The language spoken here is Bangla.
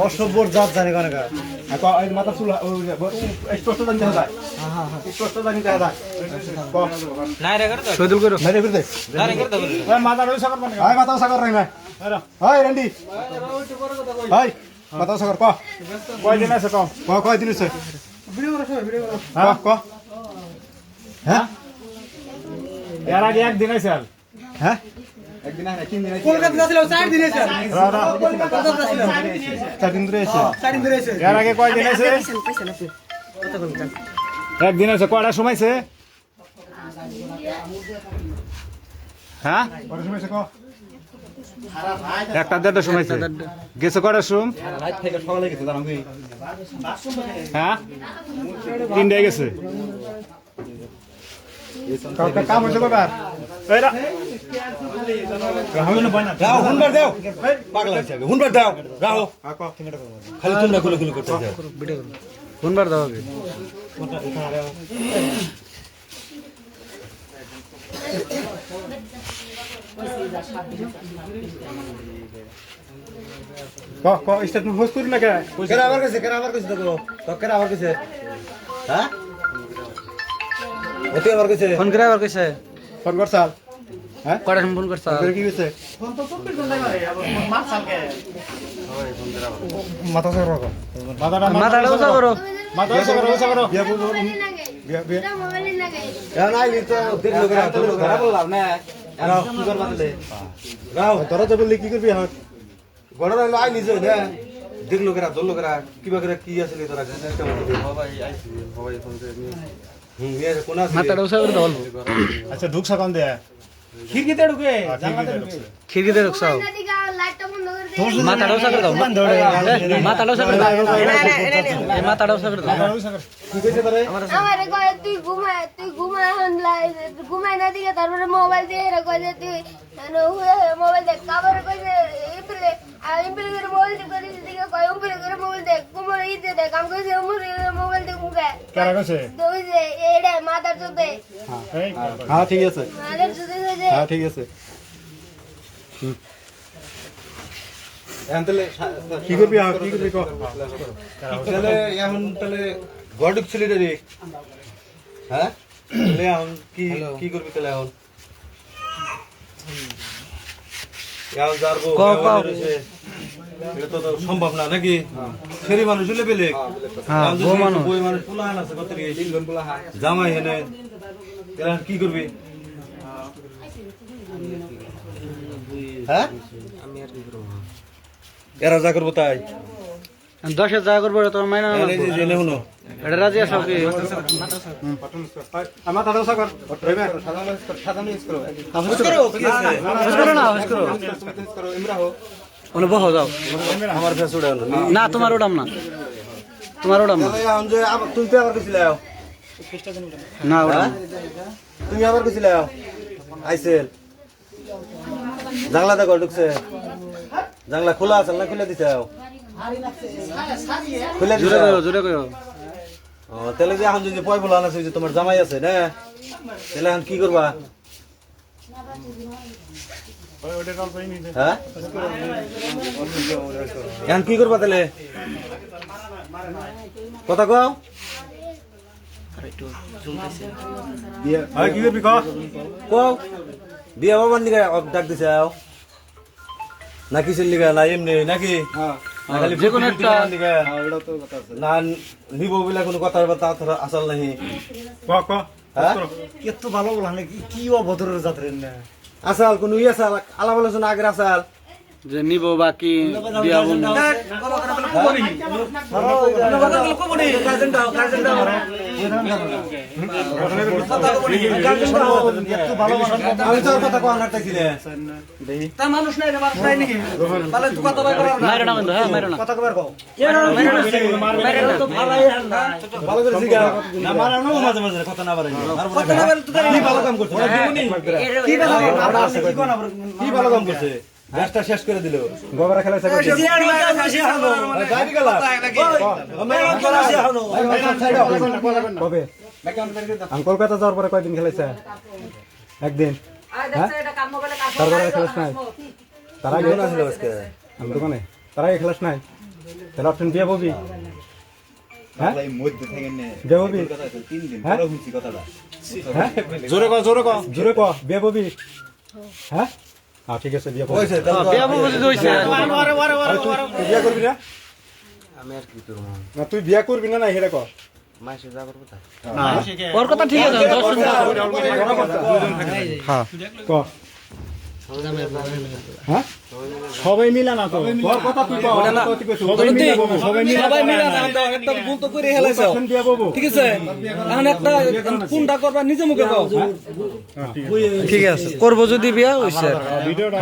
অসভ্যর জাত জানি কানে মাথা চুল স্পষ্ট জানি দেখা যায় স্পষ্ট জানি দেখা যায় শহীদুল করো নাই রে ফিরতে মাথা সাগর মানে হাই মাথা সাগর রে না হাই রেন্ডি হাই মাথা সাগর কয় দিন আছে কয় দিন আছে ভিডিও করো হ্যাঁ হ্যাঁ এর আগে একদিন আছে হ্যাঁ একদিন আগে 3 দিন আছে কলকাতা ছিল 4 দিন আছে কলকাতা ছিল 4 দিন ধরে আছে 4 দিন ধরে আছে এর আগে কয় দিন আছে একদিন আছে কয়টা সময় আছে হ্যাঁ কয়টা সময় আছে একটা দেড়টা সময় আছে গেছে কয়টা সময় রাত থেকে সকালে গেছে জানো কি হ্যাঁ 3টায় গেছে কাম হইছে কবার এরা রাহুল না বানা দাও হুনবার দাও পাগলা হইছে হুনবার দাও রাহো খালি তোমরা গুলো করতে যাও ভিডিও হুনবার দাও আগে স্টেটমেন্ট হোস্ট করি না কেরা আবার কইছে তো কেরা আবার কইছে হ্যাঁ ওতে আবার কইছে ফোন করে আবার কইছে ফোন করছাল হ্যাঁ কয়টা ফোন করছাল কি কইছে ফোন তো 24 ঘন্টা করে মার সালকে ওই ফোন করে মাথা সাগর করো মাথাটা উঁচা করো বিয়া মোবাইল লাগে এ নাই তো দেখলো করে বললাম না এরা কি করবা দিলে রাও তোরা তো বললি কি করবি এখন বড় হইলো আই নিজে না দেখলো করে ধরলো করে কিবা করে কি আছে তোরা ভাই আইছি ভাই ফোন করে মাথাটা উঁচা করে দাও আচ্ছা ঢুকছা কোন দে খিড়কিতে ঢুকে জানলাতে ঢুকে খিড়কিতে ঢুকছাও মাথাটা উঁচা করে দাও মাথাটা উঁচা করে দাও এই মাথাটা উঁচা করে দাও কি কইছে তোরে আমারে কয় তুই ঘুমা ঘুমাই না দিকে তারপরে মোবাইল দিয়ে রে কয় যে তুই মোবাইল দেখ কাবার কইছে ইপলে ইপলে করে মোবাইল করে দিকে কয় ইপলে করে মোবাইল দেখ কুমার ইতে দেখ কাম কইছে মোবাইল দেখ মুকে কারা কইছে দুই যে এডা মাথার চোদে হ্যাঁ ঠিক আছে মাথার চোদে কইছে হ্যাঁ ঠিক আছে এনতলে কি করবি কো তাহলে এখন তাহলে গড়ুক ছিলি রে হ্যাঁ তাহলে এখন কি করবি তাহলে এখন এখন যারবো এটা তো সম্ভব না নাকি সেরি মানুষ হলে বেলে হ্যাঁ বই মানুষ পুলাহান আছে কত রে 3 জন পুলাহান জামাই হেনে তাহলে কি করবি হ্যাঁ আমি আর কি করব এরা যা করবো তাই 10 যা করবো তোর মাইনা জেনে শুনো এটা রাজি আছো কি আমার দাদা সাগর ড্রাইভার সাদা মিক্স করো কি আছে করো ইমরা হো ওনে বহ যাও আমার ফেস উড়াও না তোমার উড়াম না তুমি তো আবার কইছিলে না উড়াম তুমি আবার কইছিলে আইসেল জানলা দেখো ঢুকছে জানলা খোলা আছে না খুলে দিছে খুলে দিছে জোরে কইও ও তাহলে যে এখন যদি পয় বলা আছে যে তোমার জামাই আছে না তাহলে এখন কি করবা হ্যাঁ এখন কি করবা তাহলে কথা কও কি করবি কও বিয়া বাবার নিকে ডাক দিছে নাকি লিগা না এমনি নাকি যে কোনো একটা না নিব বলে কোনো কথাবার্তা আসল নাহি এত ভালো বলা নাকি কি অভদ্রের জাতের না আসাল কোন ইয়ে আসাল আলাপ আলোচনা আগের আসাল যে নিব বাকি বিয়া বন্ধু আমি তোর কথা কোন হাঁটতেছিলে তা মানুষ নাই রে মানুষ নাই নাকি তাহলে তুই কথা কই করার মারো না বন্ধু হ্যাঁ মারো না কথা কবার কও মারো তো ভালোই আর না ভালো করে শিখা না মারানো মাঝে মাঝে কথা না বাড়াই কথা না বাড়াই তুই কি ভালো কাম করছিস কি ভালো কাম করছিস ম্যাচটা শেষ করে দিল গোবরা খেলা শেষ করে গাড়ি গেল কবে আমি কলকাতা যাওয়ার পরে কয়দিন খেলেছে একদিন তারপরে খেলাস নাই তার আগে আমি দোকানে তার আগে খেলাস নাই তাহলে অপশন বিয়ে ববি হ্যাঁ বিয়ে ববি হ্যাঁ হ্যাঁ জোরে কর জোরে ক বিয়ে ববি হ্যাঁ ঠিক আছে বিয়ে করবি বিয়া বুঝি হইছে তুই বিয়ে করবি না আমি আর কি করব না তুই বিয়ে করবি না না হেরে ক মাসে যা করব তা ওর কথা ঠিক আছে হ্যাঁ ক হ্যাঁ সবাই মিলা না তো তোর কথা তুই কও সবাই মিলা বলবো সবাই মিলা না একদম ভুল তো করে হেলাইছো ঠিক আছে এখন একটা কোনটা করবা নিজে মুখে কও ঠিক আছে ঠিক আছে করব যদি বিয়া হইছে ভিডিওটা